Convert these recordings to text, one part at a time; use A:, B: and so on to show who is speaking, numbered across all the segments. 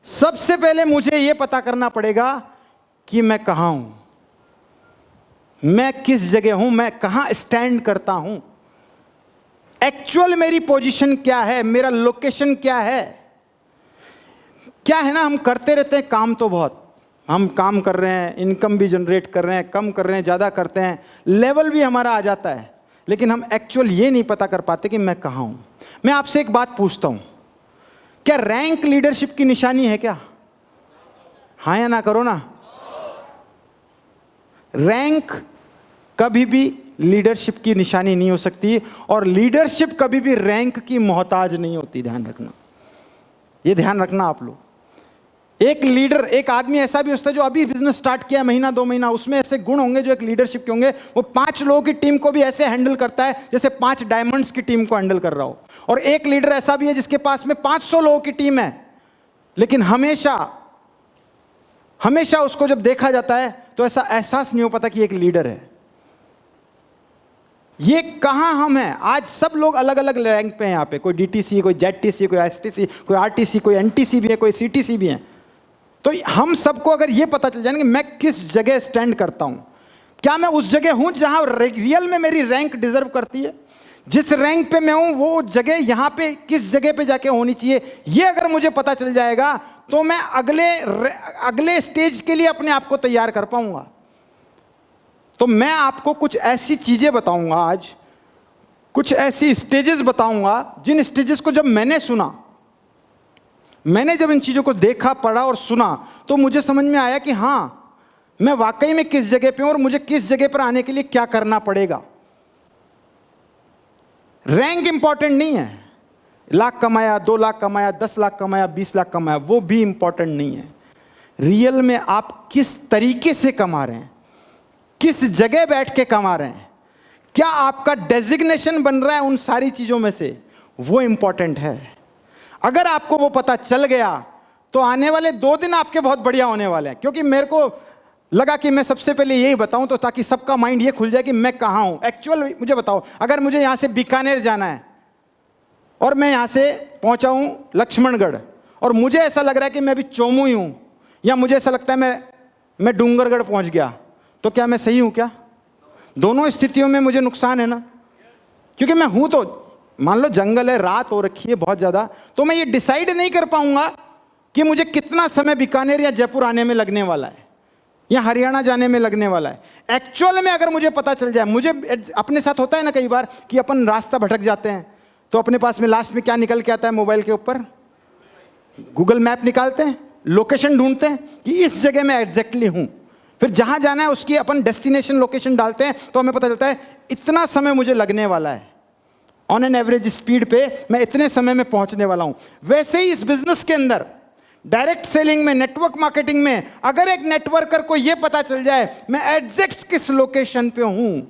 A: सबसे पहले मुझे यह पता करना पड़ेगा कि मैं कहां हूं, मैं किस जगह हूं, मैं कहां स्टैंड करता हूं, एक्चुअल मेरी पोजीशन क्या है, मेरा लोकेशन क्या है। क्या है ना, हम करते रहते हैं काम, तो बहुत हम काम कर रहे हैं, इनकम भी जनरेट कर रहे हैं, कम कर रहे हैं, ज़्यादा करते हैं, लेवल भी हमारा आ जाता है, लेकिन हम एक्चुअल ये नहीं पता कर पाते कि मैं कहाँ हूँ। मैं आपसे एक बात पूछता हूँ, क्या रैंक लीडरशिप की निशानी है क्या? हाँ या ना करो ना। रैंक कभी भी लीडरशिप की निशानी नहीं हो सकती, और लीडरशिप कभी भी रैंक की मोहताज नहीं होती। ध्यान रखना, ये ध्यान रखना आप लोग। एक लीडर, एक आदमी ऐसा भी होता है जो अभी बिजनेस स्टार्ट किया महीना 2 महीना, उसमें ऐसे गुण होंगे जो एक लीडरशिप के होंगे। वो 5 लोगों की टीम को भी ऐसे हैंडल करता है जैसे 5 डायमंड्स की टीम को हैंडल कर रहा हो। और एक लीडर ऐसा भी है जिसके पास में 500 लोगों की टीम है, लेकिन हमेशा हमेशा उसको जब देखा जाता है तो ऐसा एहसास नहीं हो पाता कि एक लीडर है। ये कहां हम हैं आज? सब लोग अलग अलग रैंक पे हैं यहाँ पे। कोई डीटीसी, कोई जेडटीसी, कोई एसटीसी, कोई आरटीसी, कोई एनटीसी भी है, कोई सीटीसी भी है। तो हम सबको अगर ये पता चल जाए कि मैं किस जगह स्टैंड करता हूं, क्या मैं उस जगह हूं जहां रियल में मेरी रैंक डिजर्व करती है, जिस रैंक पे मैं हूं वो जगह यहां पे किस जगह पे जाके होनी चाहिए, ये अगर मुझे पता चल जाएगा तो मैं अगले स्टेज के लिए अपने आप को तैयार कर पाऊंगा। तो मैं आपको कुछ ऐसी चीजें बताऊंगा आज, कुछ ऐसी स्टेजेस बताऊंगा जिन स्टेजेस को जब मैंने सुना, मैंने जब इन चीजों को देखा, पढ़ा और सुना, तो मुझे समझ में आया कि हां, मैं वाकई में किस जगह पे हूं और मुझे किस जगह पर आने के लिए क्या करना पड़ेगा। रैंक इंपॉर्टेंट नहीं है, लाख कमाया, 2 लाख कमाया, 10 लाख कमाया, 20 लाख कमाया, वो भी इंपॉर्टेंट नहीं है। रियल में आप किस तरीके से कमा रहे हैं, किस जगह बैठ के कमा रहे हैं, क्या आपका डेजिग्नेशन बन रहा है उन सारी चीजों में से, वो इंपॉर्टेंट है। अगर आपको वो पता चल गया तो आने वाले 2 दिन आपके बहुत बढ़िया होने वाले हैं। क्योंकि मेरे को लगा कि मैं सबसे पहले यही बताऊं तो ताकि सबका माइंड ये खुल जाए कि मैं कहां हूं। एक्चुअल मुझे बताओ, अगर मुझे यहां से बीकानेर जाना है और मैं यहां से पहुंचा हूं लक्ष्मणगढ़, और मुझे ऐसा लग रहा है कि मैं अभी चोमू ही हूं, या मुझे ऐसा लगता है मैं डूंगरगढ़ पहुंच गया, तो क्या मैं सही हूं? क्या दोनों स्थितियों में मुझे नुकसान है ना? क्योंकि मैं हूं तो, मान लो जंगल है, रात हो रखी है बहुत ज्यादा, तो मैं ये डिसाइड नहीं कर पाऊंगा कि मुझे कितना समय बीकानेर या जयपुर आने में लगने वाला है या हरियाणा जाने में लगने वाला है। एक्चुअल में अगर मुझे पता चल जाए, मुझे अपने साथ होता है ना कई बार कि अपन रास्ता भटक जाते हैं, तो अपने पास में लास्ट में क्या निकल के आता है मोबाइल के ऊपर? गूगल मैप निकालते हैं, लोकेशन ढूंढते हैं कि इस जगह में एग्जैक्टली हूं, फिर जहां जाना है उसकी अपन डेस्टिनेशन लोकेशन डालते हैं, तो हमें पता चलता है इतना समय मुझे लगने वाला है, ऑन एन एवरेज स्पीड पे मैं इतने समय में पहुंचने वाला हूं। वैसे ही इस बिजनेस के अंदर, डायरेक्ट सेलिंग में, नेटवर्क मार्केटिंग में, अगर एक नेटवर्कर को यह पता चल जाए मैं एग्जैक्ट किस लोकेशन पे हूं,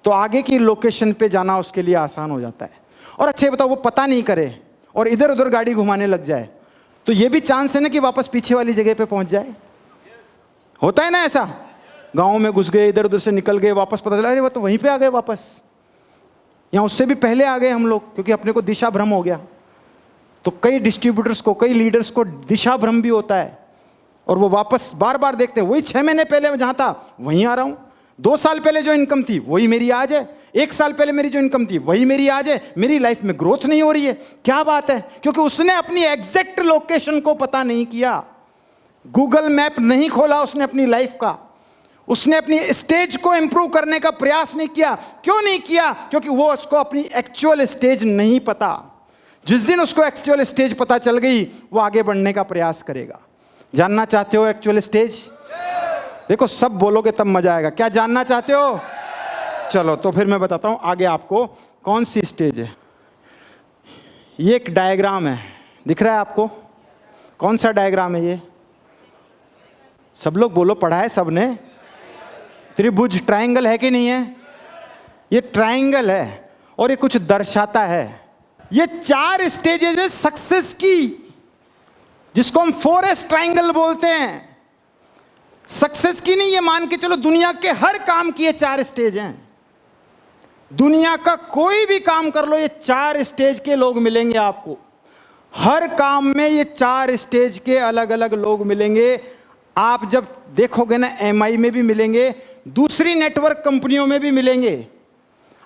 A: तो आगे की लोकेशन पे जाना उसके लिए आसान हो जाता है। और अच्छा बताओ, वो पता नहीं करे और इधर उधर गाड़ी घुमाने लग जाए, तो यह भी चांस है ना कि वापस पीछे वाली जगह पे पहुंच जाए। होता है ना ऐसा, गांव में घुस गए, इधर उधर से निकल गए, वापस पता चला अरे वो तो वहीं पे आ गए वापस, या उससे भी पहले आ गए हम लोग, क्योंकि अपने को दिशा भ्रम हो गया। तो कई डिस्ट्रीब्यूटर्स को, कई लीडर्स को दिशा भ्रम भी होता है, और वो वापस बार बार देखते हैं वही 6 महीने पहले मैं जहां था वहीं आ रहा हूं, 2 साल पहले जो इनकम थी वही मेरी आज है, 1 साल पहले मेरी जो इनकम थी वही मेरी आज है, मेरी लाइफ में ग्रोथ नहीं हो रही है। क्या बात है? क्योंकि उसने अपनी एग्जैक्ट लोकेशन को पता नहीं किया, गूगल मैप नहीं खोला उसने अपनी लाइफ का, उसने अपनी स्टेज को इंप्रूव करने का प्रयास नहीं किया। क्यों नहीं किया? क्योंकि वो उसको अपनी एक्चुअल स्टेज नहीं पता। जिस दिन उसको एक्चुअल स्टेज पता चल गई, वो आगे बढ़ने का प्रयास करेगा। जानना चाहते हो एक्चुअल स्टेज? देखो, सब बोलोगे तब मजा आएगा। क्या जानना चाहते हो? चलो तो फिर मैं बताता हूं आगे आपको कौन सी स्टेज है। ये एक डायग्राम है, दिख रहा है आपको? कौन सा डायग्राम है ये? सब लोग बोलो, पढ़ा है सबने? त्रिभुज, ट्रायंगल है कि नहीं है? ये ट्रायंगल है और ये कुछ दर्शाता है। ये 4 स्टेजेस है सक्सेस की, जिसको हम 4S ट्रायंगल बोलते हैं। सक्सेस की नहीं, ये मान के चलो दुनिया के हर काम की ये 4 स्टेज हैं। दुनिया का कोई भी काम कर लो, ये 4 स्टेज के लोग मिलेंगे आपको। हर काम में ये 4 स्टेज के अलग अलग लोग मिलेंगे। आप जब देखोगे ना, एमआई में भी मिलेंगे, दूसरी नेटवर्क कंपनियों में भी मिलेंगे,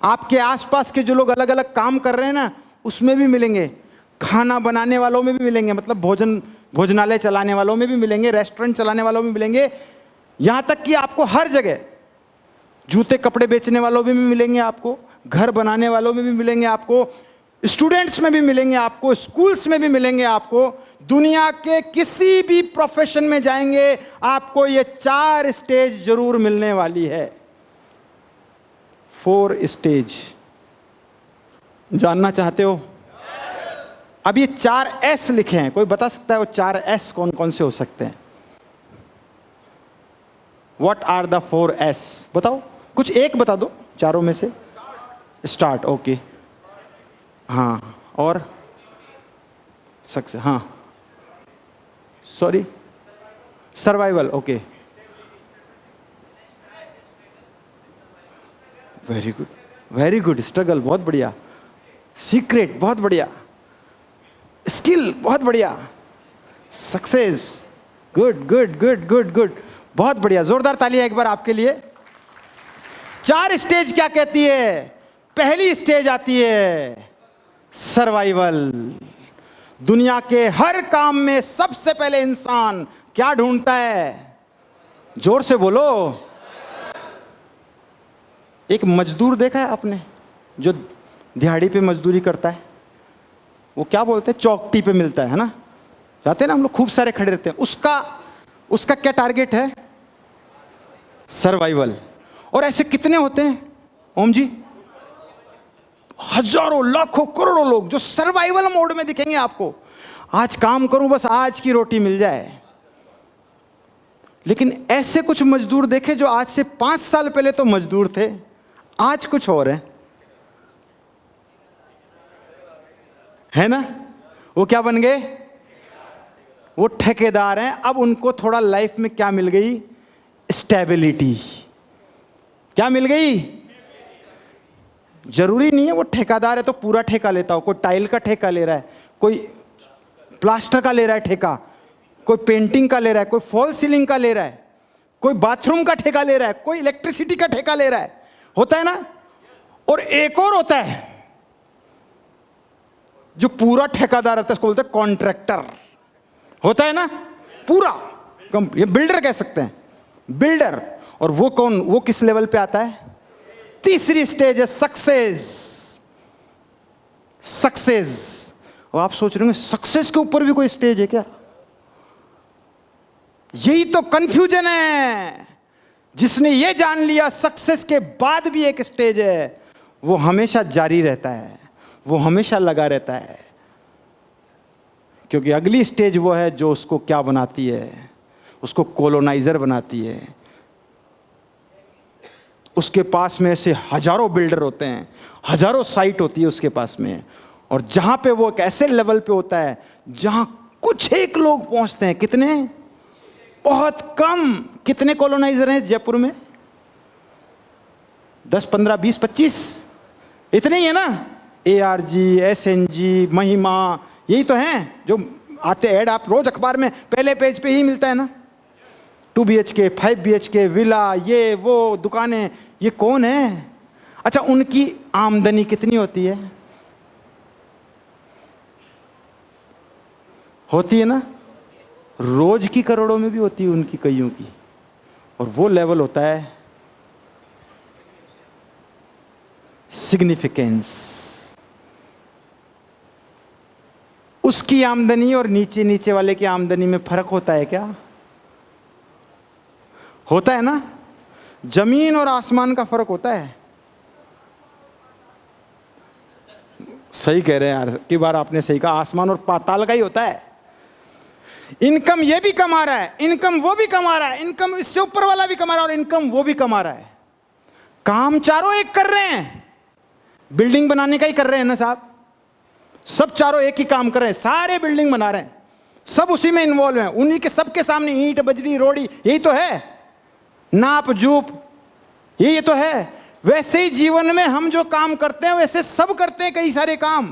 A: आपके आसपास के जो लोग अलग अलग काम कर रहे हैं ना, उसमें भी मिलेंगे, खाना बनाने वालों में भी मिलेंगे, मतलब भोजनालय चलाने वालों में भी मिलेंगे, रेस्टोरेंट चलाने वालों में मिलेंगे, यहाँ तक कि आपको हर जगह जूते कपड़े बेचने वालों में भी मिलेंगे, आपको घर बनाने वालों में भी मिलेंगे, आपको स्टूडेंट्स में भी मिलेंगे, आपको स्कूल्स में भी मिलेंगे, आपको दुनिया के किसी भी प्रोफेशन में जाएंगे आपको ये 4 स्टेज जरूर मिलने वाली है। 4 स्टेज जानना चाहते हो? अब ये 4 एस लिखे हैं, कोई बता सकता है वो 4 एस कौन कौन से हो सकते हैं? What are the 4 S? बताओ, कुछ एक बता दो चारों में से। स्टार्ट, ओके, हाँ, और सक्सेस, हाँ, sorry, survival, okay, very good, very good, struggle बहुत बढ़िया, सीक्रेट बहुत बढ़िया, स्किल बहुत बढ़िया, success, good good good good good, बहुत बढ़िया, जोरदार तालियां एक बार आपके लिए। 4 स्टेज क्या कहती है? पहली स्टेज आती है सर्वाइवल। दुनिया के हर काम में सबसे पहले इंसान क्या ढूंढता है? जोर से बोलो। एक मजदूर देखा है आपने जो दिहाड़ी पे मजदूरी करता है? वो क्या बोलते हैं, चौकटी पे मिलता है ना, जाते हैं ना हम लोग, खूब सारे खड़े रहते हैं, उसका क्या टारगेट है? सर्वाइवल। और ऐसे कितने होते हैं ओम जी? हजारों, लाखों, करोड़ों लोग जो सर्वाइवल मोड में दिखेंगे आपको। आज काम करूं, बस आज की रोटी मिल जाए। लेकिन ऐसे कुछ मजदूर देखे जो आज से 5 साल पहले तो मजदूर थे, आज कुछ और है ना? वो क्या बन गए? वो ठेकेदार हैं। अब उनको थोड़ा लाइफ में क्या मिल गई? स्टेबिलिटी। क्या मिल गई? जरूरी नहीं है वो ठेकेदार है तो पूरा ठेका लेता हो। कोई टाइल का ठेका ले रहा है, कोई प्लास्टर का ले रहा है ठेका, कोई पेंटिंग का ले रहा है, कोई फॉल सीलिंग का ले रहा है, कोई बाथरूम का ठेका ले रहा है, कोई इलेक्ट्रिसिटी का ठेका ले रहा है, होता है ना? और एक और होता है जो पूरा ठेकादार रहता है, उसको बोलते हैं कॉन्ट्रैक्टर, होता है ना? पूरा कंपनी, बिल्डर कह सकते हैं, बिल्डर। और वो कौन, वो किस लेवल पे आता है? तीसरी स्टेज है सक्सेस। सक्सेस। और आप सोच रहे होंगे सक्सेस के ऊपर भी कोई स्टेज है क्या? यही तो कंफ्यूजन है। जिसने ये जान लिया सक्सेस के बाद भी एक स्टेज है, वो हमेशा जारी रहता है, वो हमेशा लगा रहता है। क्योंकि अगली स्टेज वो है जो उसको क्या बनाती है? उसको कॉलोनाइजर बनाती है। उसके पास में ऐसे हजारों बिल्डर होते हैं, हजारों साइट होती है उसके पास में, और जहां पे वो एक ऐसे लेवल पे होता है जहां कुछ एक लोग पहुंचते हैं। कितने? बहुत कम। कितने कॉलोनाइजर हैं जयपुर में? 10, 15, 20, 25, इतने ही है ना? ARG, SNG, महिमा, यही तो हैं जो आते ऐड। आप रोज अखबार में पहले पेज पे ही मिलता है ना, 2 BHK, 5 BHK विला, ये वो दुकानें। ये कौन है? अच्छा, उनकी आमदनी कितनी होती है? होती है ना? रोज की करोड़ों में भी होती है उनकी, कईयों की। और वो लेवल होता है सिग्निफिकेंस। उसकी आमदनी और नीचे नीचे वाले की आमदनी में फर्क होता है क्या? होता है ना? जमीन और आसमान का फर्क होता है। सही कह रहे हैं यार, की बार आपने सही कहा, आसमान और पाताल का ही होता है। इनकम ये भी कमा रहा है, इनकम वो भी कमा रहा है, इनकम इससे ऊपर वाला भी कमा रहा है, और इनकम वो भी कमा रहा है। काम चारों एक कर रहे हैं। बिल्डिंग बनाने का ही कर रहे हैं ना साहब? सब चारों एक ही काम कर रहे हैं, सारे बिल्डिंग बना रहे हैं, सब उसी में इन्वॉल्व हैं। उन्हीं के सबके सामने ईंट, बजरी, रोड़ी, यही तो है, नाप जूप, ये तो है। वैसे ही जीवन में हम जो काम करते हैं वैसे सब करते हैं, कई सारे काम।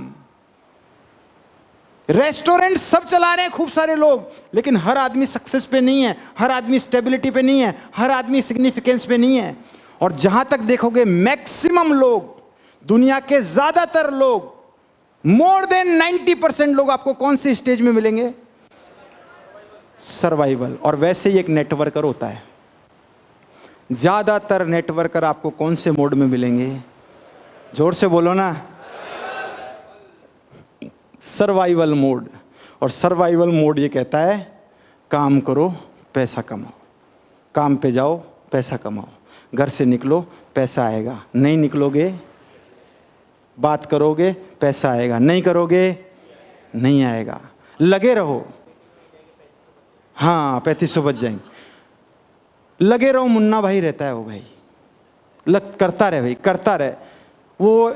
A: रेस्टोरेंट सब चला रहे हैं खूब सारे लोग, लेकिन हर आदमी सक्सेस पे नहीं है, हर आदमी स्टेबिलिटी पे नहीं है, हर आदमी सिग्निफिकेंस पे नहीं है। और जहां तक देखोगे मैक्सिमम लोग, दुनिया के ज्यादातर लोग, मोर देन 90% लोग आपको कौन सी स्टेज में मिलेंगे? सर्वाइवल। और वैसे ही एक नेटवर्कर होता है, ज्यादातर नेटवर्कर आपको कौन से मोड में मिलेंगे? जोर से बोलो ना, सर्वाइवल मोड। और सर्वाइवल मोड ये कहता है काम करो पैसा कमाओ, काम पे जाओ पैसा कमाओ, घर से निकलो पैसा आएगा, नहीं निकलोगे, बात करोगे पैसा आएगा, नहीं करोगे नहीं आएगा, लगे रहो। हाँ 3500 बच जाएंगे, लगे रहो। मुन्ना भाई रहता है वो भाई, करता रहे भाई, करता रहे। वो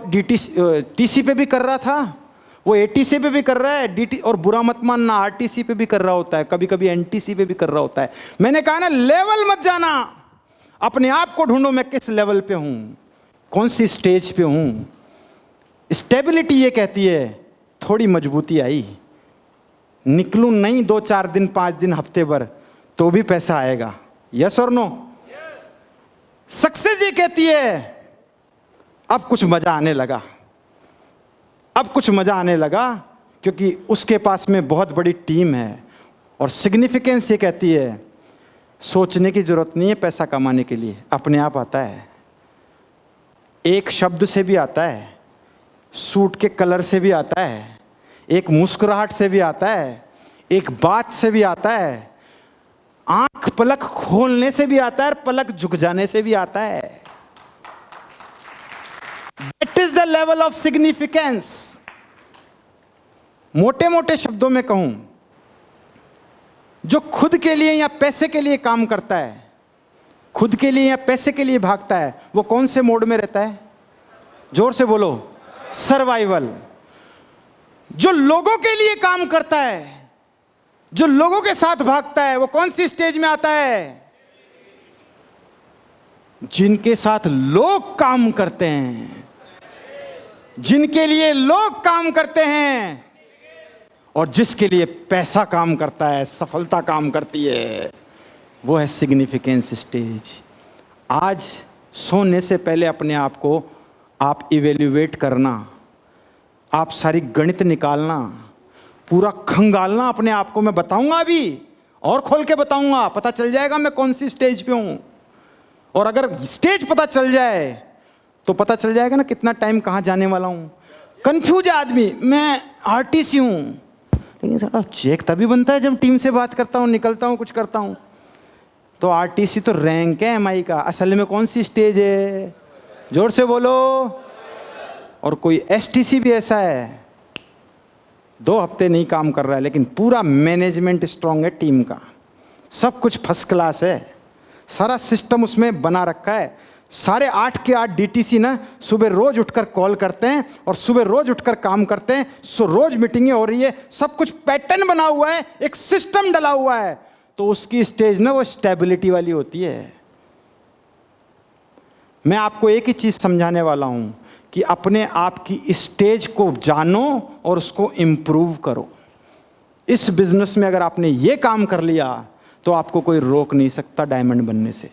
A: टीसी पे भी कर रहा था, वो एटीसी पे भी कर रहा है, डीटी, और बुरा मत मानना आरटीसी पे भी कर रहा होता है, कभी कभी एनटीसी पे भी कर रहा होता है। मैंने कहा ना, लेवल मत जाना, अपने आप को ढूंढो, मैं किस लेवल पे हूं, कौन सी स्टेज पे हूं। स्टेबिलिटी ये कहती है थोड़ी मजबूती आई, निकलूं नहीं 2-4 दिन 5 दिन हफ्ते भर तो भी पैसा आएगा। यस और नो? सक्सेस ये कहती है अब कुछ मजा आने लगा, अब कुछ मजा आने लगा, क्योंकि उसके पास में बहुत बड़ी टीम है। और सिग्निफिकेंस ये कहती है सोचने की जरूरत नहीं है पैसा कमाने के लिए, अपने आप आता है। एक शब्द से भी आता है, सूट के कलर से भी आता है, एक मुस्कुराहट से भी आता है, एक बात से भी आता है, आंख पलक खोलने से भी आता है, पलक झुक जाने से भी आता है। That is the level of significance। मोटे मोटे शब्दों में कहूं, जो खुद के लिए या पैसे के लिए काम करता है, खुद के लिए या पैसे के लिए भागता है, वो कौन से मोड में रहता है? जोर से बोलो, सर्वाइवल। जो लोगों के लिए काम करता है, जो लोगों के साथ भागता है, वो कौन सी स्टेज में आता है? जिनके साथ लोग काम करते हैं, जिनके लिए लोग काम करते हैं, और जिसके लिए पैसा काम करता है, सफलता काम करती है, वो है सिग्निफिकेंस स्टेज। आज सोने से पहले अपने आप को आप इवेल्युएट करना, आप सारी गणित निकालना, पूरा खंगालना अपने आप को। मैं बताऊंगा अभी और खोल के बताऊंगा, पता चल जाएगा मैं कौन सी स्टेज पे हूं। और अगर स्टेज पता चल जाए तो पता चल जाएगा ना कितना टाइम कहां जाने वाला हूं। कंफ्यूज है आदमी, मैं आरटीसी हूं, लेकिन साला चेक तभी बनता है जब टीम से बात करता हूं, निकलता हूं, कुछ करता हूं। तो आरटीसी तो रैंक है एमआई का, असल में कौन सी स्टेज है? जोर से बोलो। और कोई एसटीसी भी ऐसा है, 2 हफ्ते नहीं काम कर रहा है, लेकिन पूरा मैनेजमेंट स्ट्रांग है टीम का, सब कुछ फर्स्ट क्लास है, सारा सिस्टम उसमें बना रखा है। सारे 8 के 8 डीटीसी ना सुबह रोज उठकर कॉल करते हैं और सुबह रोज उठकर काम करते हैं, रोज मीटिंगें हो रही है, सब कुछ पैटर्न बना हुआ है, एक सिस्टम डला हुआ है। तो उसकी स्टेज ना वो स्टेबिलिटी वाली होती है। मैं आपको एक ही चीज समझाने वाला हूं कि अपने आप की स्टेज को जानो और उसको इंप्रूव करो। इस बिजनेस में अगर आपने ये काम कर लिया तो आपको कोई रोक नहीं सकता डायमंड बनने से।